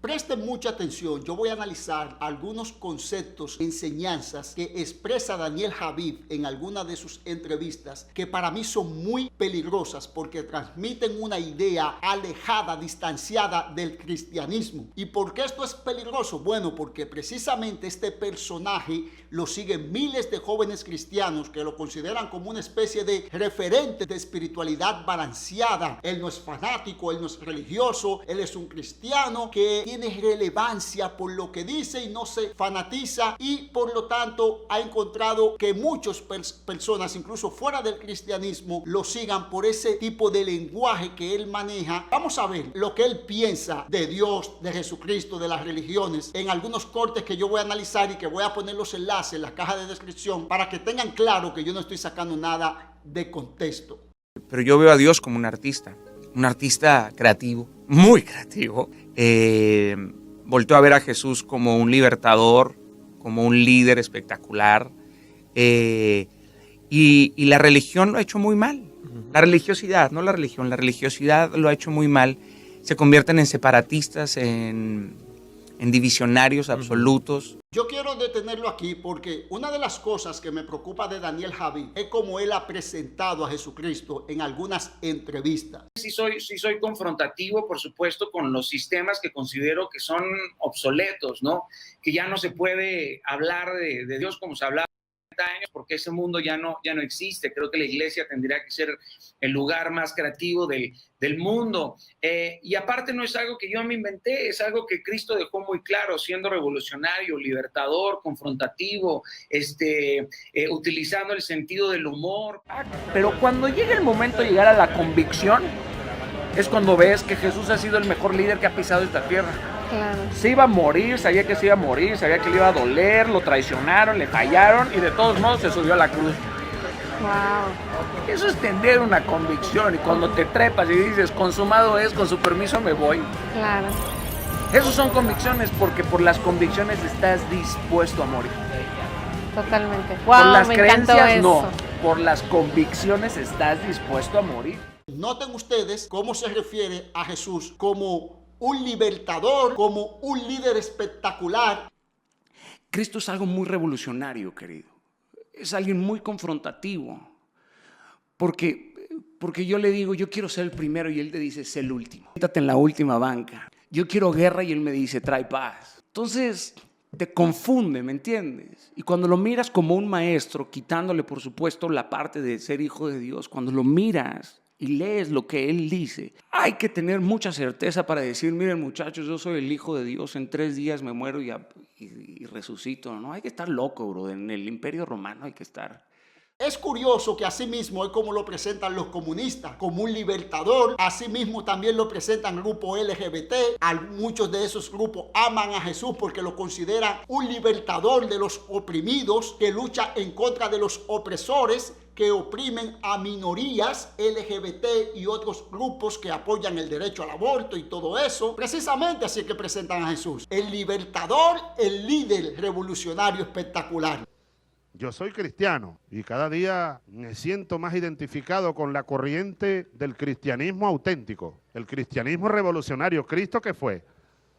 Presten mucha atención, yo voy a analizar algunos conceptos, enseñanzas que expresa Daniel Habib en algunas de sus entrevistas que para mí son muy peligrosas porque transmiten una idea alejada, distanciada del cristianismo. ¿Y por qué esto es peligroso? Bueno, porque precisamente este personaje lo siguen miles de jóvenes cristianos que lo consideran como una especie de referente de espiritualidad balanceada. Él no es fanático, él no es religioso, él es un cristiano que tiene relevancia por lo que dice y no se fanatiza, y por lo tanto ha encontrado que muchas personas, incluso fuera del cristianismo, lo sigan por ese tipo de lenguaje que él maneja. Vamos a ver lo que él piensa de Dios, de Jesucristo, de las religiones, en algunos cortes que yo voy a analizar y que voy a poner los enlaces en la caja de descripción para que tengan claro que yo no estoy sacando nada de contexto. Pero yo veo a Dios como un artista creativo, muy creativo. Volteo a ver a Jesús como un libertador, como un líder espectacular. Y la religión lo ha hecho muy mal. La religiosidad, no la religión, la religiosidad lo ha hecho muy mal. Se convierten en separatistas, en divisionarios absolutos. Yo quiero detenerlo aquí porque una de las cosas que me preocupa de Daniel Habib es cómo él ha presentado a Jesucristo en algunas entrevistas. Sí soy confrontativo, por supuesto, con los sistemas que considero que son obsoletos, ¿no? Que ya no se puede hablar de Dios como se hablaba hace 30 años, porque ese mundo ya no existe. Creo que la iglesia tendría que ser el lugar más creativo del mundo. Y aparte no es algo que yo me inventé, es algo que Cristo dejó muy claro, siendo revolucionario, libertador, confrontativo, utilizando el sentido del humor. Pero cuando llega el momento de llegar a la convicción, es cuando ves que Jesús ha sido el mejor líder que ha pisado esta tierra. Claro. Se iba a morir, sabía que se iba a morir, sabía que le iba a doler, lo traicionaron, le fallaron y de todos modos se subió a la cruz. Wow. Eso es tener una convicción, y cuando te trepas y dices, consumado es, con su permiso me voy. Claro. Esas son convicciones, porque por las convicciones estás dispuesto a morir. Totalmente. Por Wow, las me encantó creencias eso. no, por las convicciones estás dispuesto a morir. Noten ustedes cómo se refiere a Jesús como un libertador, como un líder espectacular. Cristo es algo muy revolucionario, querido. Es alguien muy confrontativo. Porque yo le digo, yo quiero ser el primero, y él te dice, sé el último. Siéntate en la última banca. Yo quiero guerra, y él me dice, trae paz. Entonces te confunde, ¿me entiendes? Y cuando lo miras como un maestro, quitándole por supuesto la parte de ser hijo de Dios, cuando lo miras y lees lo que él dice, hay que tener mucha certeza para decir, miren muchachos, yo soy el hijo de Dios, en 3 días me muero y resucito. No hay que estar loco, bro. En el Imperio Romano hay que estar. Es curioso que así mismo es como lo presentan los comunistas, como un libertador. Así mismo también lo presentan el grupo LGBT. Muchos de esos grupos aman a Jesús porque lo consideran un libertador de los oprimidos, que lucha en contra de los opresores, que oprimen a minorías LGBT y otros grupos que apoyan el derecho al aborto y todo eso. Precisamente así es que presentan a Jesús: el libertador, el líder revolucionario espectacular. Yo soy cristiano y cada día me siento más identificado con la corriente del cristianismo auténtico, el cristianismo revolucionario. ¿Cristo qué fue?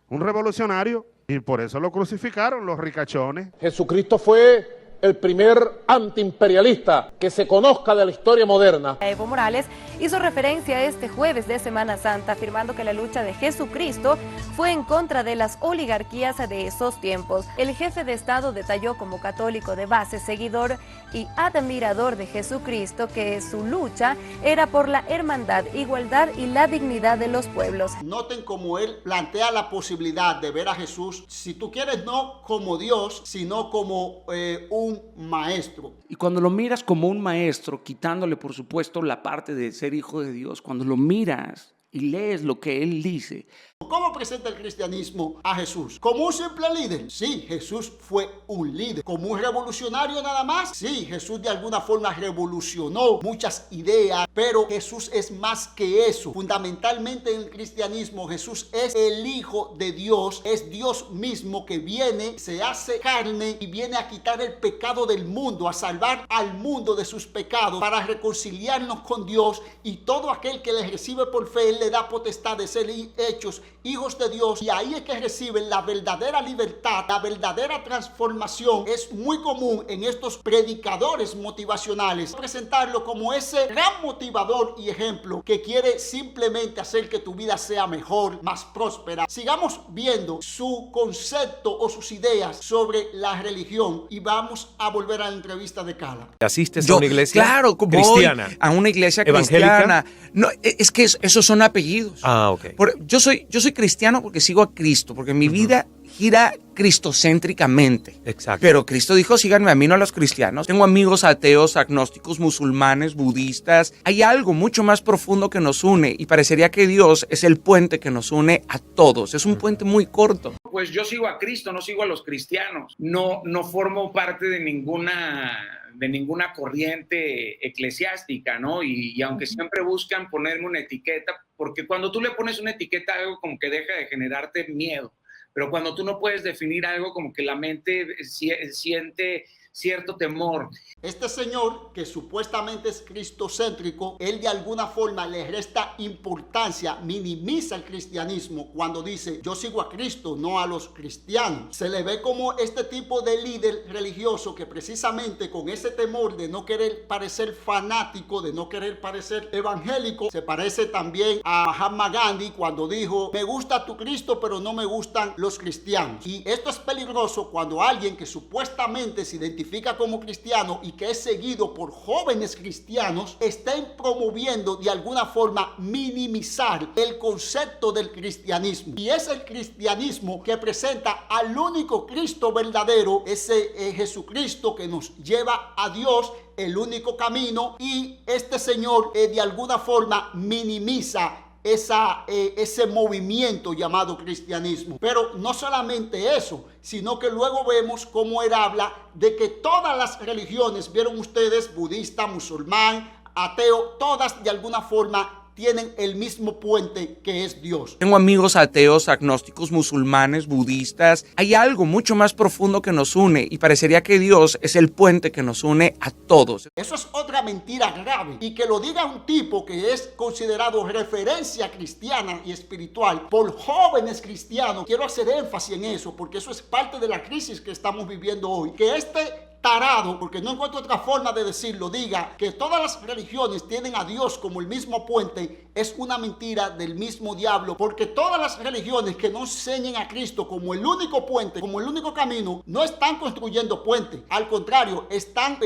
Un revolucionario, y por eso lo crucificaron los ricachones. Jesucristo fue el primer antiimperialista que se conozca de la historia moderna. Evo Morales hizo referencia este jueves de Semana Santa, afirmando que la lucha de Jesucristo fue en contra de las oligarquías de esos tiempos. El jefe de Estado detalló como católico de base, seguidor y admirador de Jesucristo, que su lucha era por la hermandad, igualdad y la dignidad de los pueblos. Noten cómo él plantea la posibilidad de ver a Jesús, si tú quieres, no como Dios, sino como un maestro. Y cuando lo miras como un maestro, quitándole por supuesto la parte de ser hijo de Dios, cuando lo miras y lees lo que él dice. ¿Cómo presenta el cristianismo a Jesús? ¿Como un simple líder? Sí, Jesús fue un líder. ¿Como un revolucionario nada más? Sí, Jesús de alguna forma revolucionó muchas ideas, pero Jesús es más que eso. Fundamentalmente en el cristianismo, Jesús es el Hijo de Dios, es Dios mismo que viene, se hace carne y viene a quitar el pecado del mundo, a salvar al mundo de sus pecados, para reconciliarnos con Dios, y todo aquel que le recibe por fe, Él le da potestad de ser hechos hijos de Dios, y ahí es que reciben la verdadera libertad, la verdadera transformación. Es muy común en estos predicadores motivacionales presentarlo como ese gran motivador y ejemplo que quiere simplemente hacer que tu vida sea mejor, más próspera. Sigamos viendo su concepto o sus ideas sobre la religión y vamos a volver a la entrevista de Cala. ¿Asistes a una iglesia cristiana? Voy a una iglesia ¿evangélica? Cristiana. No, es que esos son apellidos. Ah, ok. Yo soy cristiano porque sigo a Cristo, porque mi vida gira cristocéntricamente. Exacto. Pero Cristo dijo, síganme a mí, no a los cristianos. Tengo amigos ateos, agnósticos, musulmanes, budistas. Hay algo mucho más profundo que nos une y parecería que Dios es el puente que nos une a todos. Es un puente muy corto. Pues yo sigo a Cristo, no sigo a los cristianos. No formo parte de ninguna corriente eclesiástica, ¿no? Y aunque siempre buscan ponerme una etiqueta, porque cuando tú le pones una etiqueta a algo como que deja de generarte miedo, pero cuando tú no puedes definir algo como que la mente siente cierto temor. Este señor, que supuestamente es cristocéntrico, él de alguna forma le resta importancia, minimiza el cristianismo cuando dice, yo sigo a Cristo, no a los cristianos. Se le ve como este tipo de líder religioso que precisamente con ese temor de no querer parecer fanático, de no querer parecer evangélico, se parece también a Mahatma Gandhi cuando dijo, me gusta tu Cristo, pero no me gustan los cristianos. Y esto es peligroso cuando alguien que supuestamente se identifica como cristiano y que es seguido por jóvenes cristianos estén promoviendo de alguna forma minimizar el concepto del cristianismo. Y es el cristianismo que presenta al único Cristo verdadero, ese Jesucristo que nos lleva a Dios, el único camino, y este señor de alguna forma minimiza ese movimiento llamado cristianismo. Pero no solamente eso, sino que luego vemos cómo él habla de que todas las religiones, vieron ustedes, budista, musulmán, ateo, todas de alguna forma tienen el mismo puente que es Dios. Tengo amigos ateos, agnósticos, musulmanes, budistas. Hay algo mucho más profundo que nos une y parecería que Dios es el puente que nos une a todos. Eso es otra mentira grave, y que lo diga un tipo que es considerado referencia cristiana y espiritual por jóvenes cristianos. Quiero hacer énfasis en eso porque eso es parte de la crisis que estamos viviendo hoy. Que este tarado, porque no encuentro otra forma de decirlo, diga que todas las religiones tienen a Dios como el mismo puente, es una mentira del mismo diablo, porque todas las religiones que no enseñen a Cristo como el único puente, como el único camino, no están construyendo puentes, al contrario, están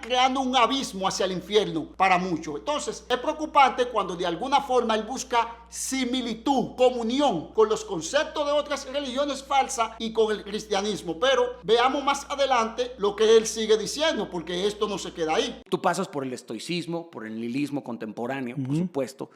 creando un abismo hacia el infierno para muchos. Entonces es preocupante cuando de alguna forma él busca similitud, comunión con los conceptos de otras religiones falsas y con el cristianismo. Pero veamos más adelante lo que él sigue diciendo, porque esto no se queda ahí. Tú pasas por el estoicismo, por el nihilismo contemporáneo, por supuesto,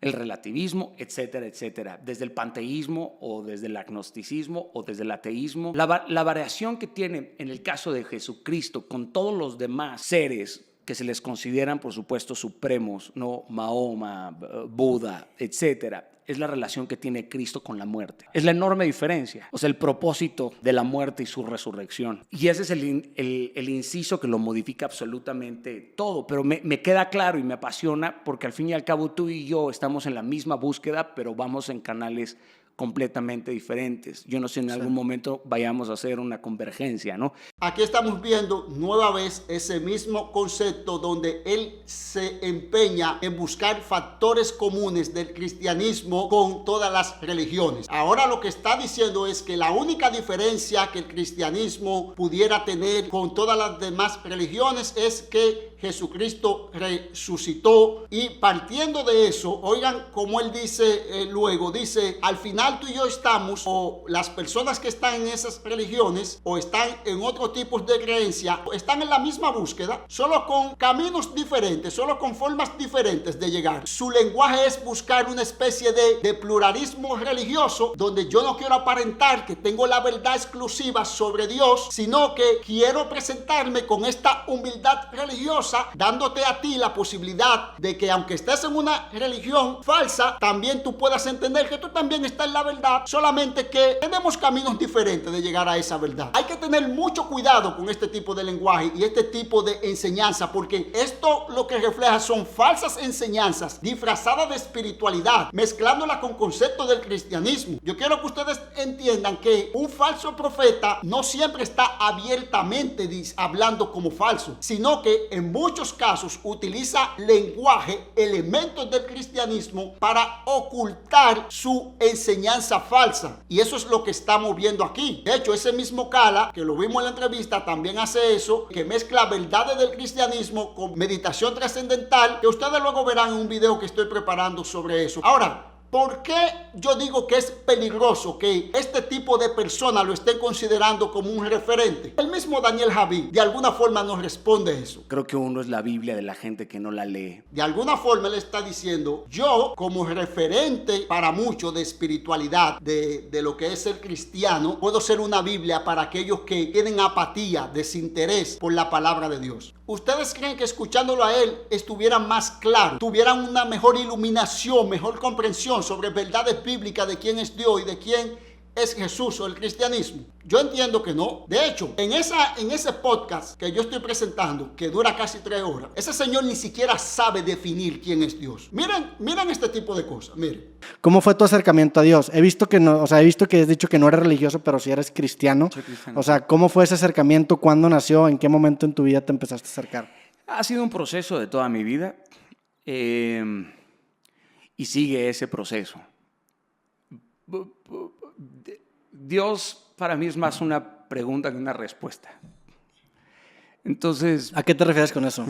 el relativismo, etcétera, etcétera. Desde el panteísmo o desde el agnosticismo o desde el ateísmo. La variación que tiene en el caso de Jesucristo con todos los demás seres que se les consideran, por supuesto, supremos, ¿no? Mahoma, Buda, etcétera, es la relación que tiene Cristo con la muerte. Es la enorme diferencia, o sea, el propósito de la muerte y su resurrección. Y ese es el inciso que lo modifica absolutamente todo, pero me queda claro y me apasiona porque al fin y al cabo tú y yo estamos en la misma búsqueda, pero vamos en canales completamente diferentes. Yo no sé, en algún momento vayamos a hacer una convergencia, ¿no? Aquí estamos viendo nueva vez ese mismo concepto donde él se empeña en buscar factores comunes del cristianismo con todas las religiones. Ahora lo que está diciendo es que la única diferencia que el cristianismo pudiera tener con todas las demás religiones es que Jesucristo resucitó, y partiendo de eso, oigan como él dice luego, dice, al final tú y yo estamos, o las personas que están en esas religiones o están en otro tipo de creencia, están en la misma búsqueda, solo con caminos diferentes, solo con formas diferentes de llegar. Su lenguaje es buscar una especie de pluralismo religioso, donde yo no quiero aparentar que tengo la verdad exclusiva sobre Dios, sino que quiero presentarme con esta humildad religiosa peligrosa, dándote a ti la posibilidad de que aunque estés en una religión falsa, también tú puedas entender que tú también estás en la verdad, solamente que tenemos caminos diferentes de llegar a esa verdad. Hay que tener mucho cuidado con este tipo de lenguaje y este tipo de enseñanza, porque esto lo que refleja son falsas enseñanzas disfrazadas de espiritualidad, mezclándola con conceptos del cristianismo. Yo quiero que ustedes entiendan que un falso profeta no siempre está abiertamente hablando como falso, sino que en muchos casos utiliza lenguaje, elementos del cristianismo para ocultar su enseñanza falsa. Y eso es lo que estamos viendo aquí. De hecho, ese mismo Cala, que lo vimos en la entrevista, también hace eso, que mezcla verdades del cristianismo con meditación trascendental, que ustedes luego verán en un video que estoy preparando sobre eso. Ahora, ¿por qué yo digo que es peligroso que este tipo de personas lo estén considerando como un referente? El mismo Daniel Javid de alguna forma nos responde eso. Creo que uno es la Biblia de la gente que no la lee. De alguna forma él está diciendo, yo como referente para mucho de espiritualidad, de lo que es ser cristiano, puedo ser una Biblia para aquellos que tienen apatía, desinterés por la palabra de Dios. ¿Ustedes creen que escuchándolo a él estuvieran más claros, tuvieran una mejor iluminación, mejor comprensión sobre verdades bíblicas de quién es Dios y de quién es Jesús o el cristianismo? Yo entiendo que no. De hecho, en ese podcast que yo estoy presentando, que dura casi 3 horas, ese señor ni siquiera sabe definir quién es Dios. Miren este tipo de cosas, miren. ¿Cómo fue tu acercamiento a Dios? He visto que no, he visto que has dicho que no eres religioso, pero sí eres cristiano. Soy cristiano. O sea, ¿cómo fue ese acercamiento? ¿Cuándo nació? ¿En qué momento en tu vida te empezaste a acercar? Ha sido un proceso de toda mi vida y sigue ese proceso. Dios para mí es más una pregunta que una respuesta. Entonces, ¿a qué te refieres con eso?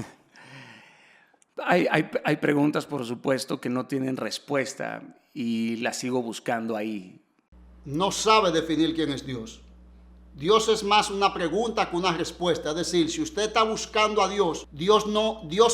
Hay preguntas, por supuesto, que no tienen respuesta y las sigo buscando ahí. No sabe definir quién es Dios. Dios es más una pregunta que una respuesta. Es decir, si usted está buscando a Dios, Dios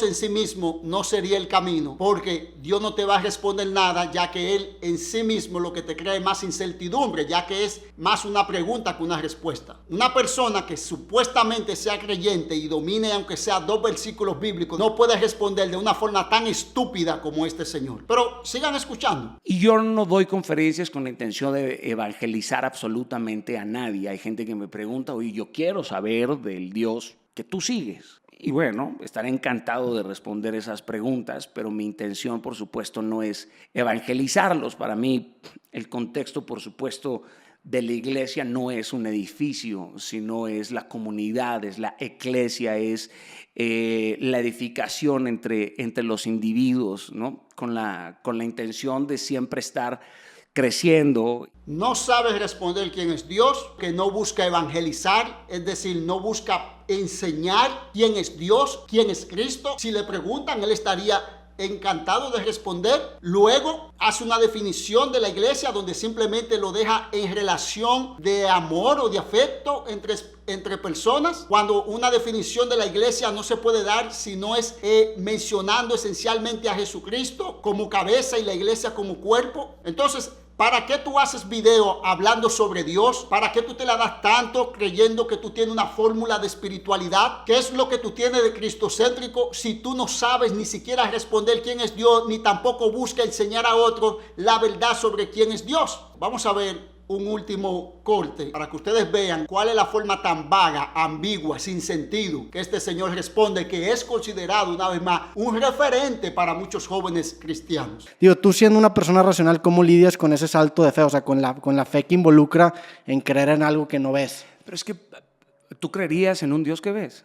en sí mismo no sería el camino, porque Dios no te va a responder nada, ya que Él en sí mismo lo que te crea es más incertidumbre, ya que es más una pregunta que una respuesta. Una persona que supuestamente sea creyente y domine aunque sea 2 versículos bíblicos, no puede responder de una forma tan estúpida como este señor. Pero sigan escuchando. Y yo no doy conferencias con la intención de evangelizar absolutamente a nadie. Hay gente que me pregunta, oye, yo quiero saber del Dios que tú sigues. Y bueno, estaré encantado de responder esas preguntas, pero mi intención, por supuesto, no es evangelizarlos. Para mí, el contexto, por supuesto, de la iglesia no es un edificio, sino es la comunidad, es la eclesia, es la edificación entre los individuos, ¿no? Con la intención de siempre estar creciendo. No sabe responder quién es Dios, que no busca evangelizar, es decir, no busca enseñar quién es Dios, quién es Cristo. Si le preguntan, él estaría encantado de responder. Luego hace una definición de la iglesia donde simplemente lo deja en relación de amor o de afecto entre personas, cuando una definición de la iglesia no se puede dar si no es mencionando esencialmente a Jesucristo como cabeza y la iglesia como cuerpo. Entonces, ¿para qué tú haces video hablando sobre Dios? ¿Para qué tú te la das tanto creyendo que tú tienes una fórmula de espiritualidad? ¿Qué es lo que tú tienes de cristocéntrico si tú no sabes ni siquiera responder quién es Dios, ni tampoco busca enseñar a otros la verdad sobre quién es Dios? Vamos a ver un último corte para que ustedes vean cuál es la forma tan vaga, ambigua, sin sentido que este señor responde, que es considerado una vez más un referente para muchos jóvenes cristianos. Digo, tú siendo una persona racional, ¿cómo lidias con ese salto de fe? O sea, con la fe que involucra en creer en algo que no ves. Pero es que tú creerías en un Dios que ves.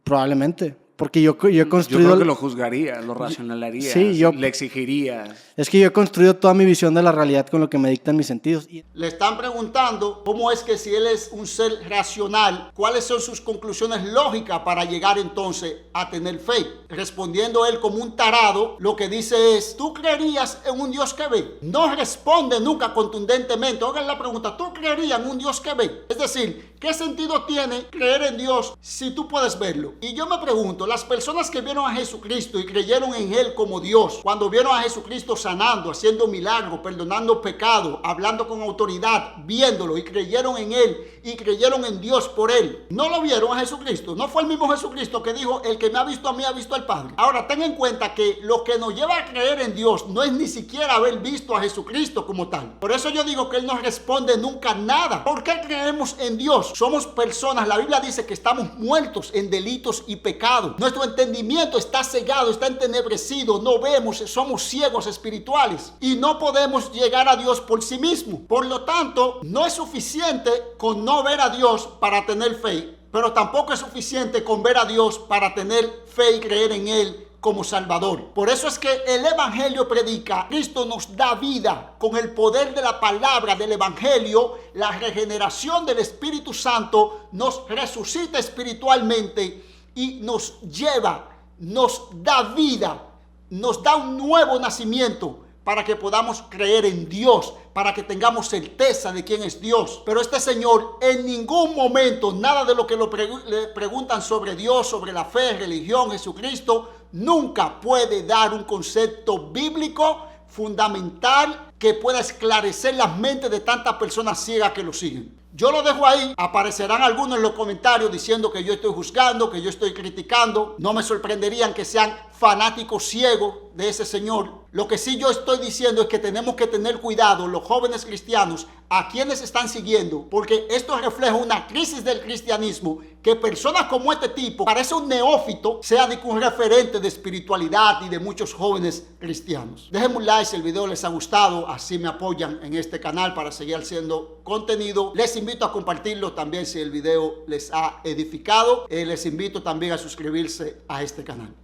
Probablemente. Porque yo he construido... Yo creo que lo juzgarías, lo racionalarías, sí, le exigirías. Es que yo he construido toda mi visión de la realidad con lo que me dictan mis sentidos. Le están preguntando cómo es que si él es un ser racional, cuáles son sus conclusiones lógicas para llegar entonces a tener fe. Respondiendo él como un tarado, lo que dice es, ¿tú creerías en un Dios que ve? No responde nunca contundentemente. Oigan la pregunta, ¿tú creerías en un Dios que ve? Es decir, ¿qué sentido tiene creer en Dios si tú puedes verlo? Y yo me pregunto, las personas que vieron a Jesucristo y creyeron en Él como Dios, cuando vieron a Jesucristo sanando, haciendo milagros, perdonando pecados, hablando con autoridad, viéndolo y creyeron en Él y creyeron en Dios por Él, no lo vieron a Jesucristo. No fue el mismo Jesucristo que dijo, el que me ha visto a mí ha visto al Padre. Ahora, ten en cuenta que lo que nos lleva a creer en Dios no es ni siquiera haber visto a Jesucristo como tal. Por eso yo digo que Él no responde nunca nada. ¿Por qué creemos en Dios? Somos personas, la Biblia dice que estamos muertos en delitos y pecados. Nuestro entendimiento está cegado, está entenebrecido, no vemos, somos ciegos espirituales y no podemos llegar a Dios por sí mismo. Por lo tanto, no es suficiente con no ver a Dios para tener fe, pero tampoco es suficiente con ver a Dios para tener fe y creer en Él como Salvador. Por eso es que el Evangelio predica, Cristo nos da vida con el poder de la palabra del Evangelio, la regeneración del Espíritu Santo nos resucita espiritualmente y nos lleva, nos da vida, nos da un nuevo nacimiento para que podamos creer en Dios, para que tengamos certeza de quién es Dios. Pero este señor en ningún momento, nada de lo que le preguntan sobre Dios, sobre la fe, religión, Jesucristo, nunca puede dar un concepto bíblico fundamental que pueda esclarecer las mentes de tantas personas ciegas que lo siguen. Yo lo dejo ahí, aparecerán algunos en los comentarios diciendo que yo estoy juzgando, que yo estoy criticando. No me sorprenderían que sean fanáticos ciegos de ese señor. Lo que sí yo estoy diciendo es que tenemos que tener cuidado, los jóvenes cristianos, a quienes están siguiendo, porque esto refleja una crisis del cristianismo, que personas como este tipo, parece un neófito, sea de un referente de espiritualidad y de muchos jóvenes cristianos. Déjenme un like si el video les ha gustado, así me apoyan en este canal para seguir haciendo contenido. Les invito a compartirlo también si el video les ha edificado. Les invito también a suscribirse a este canal.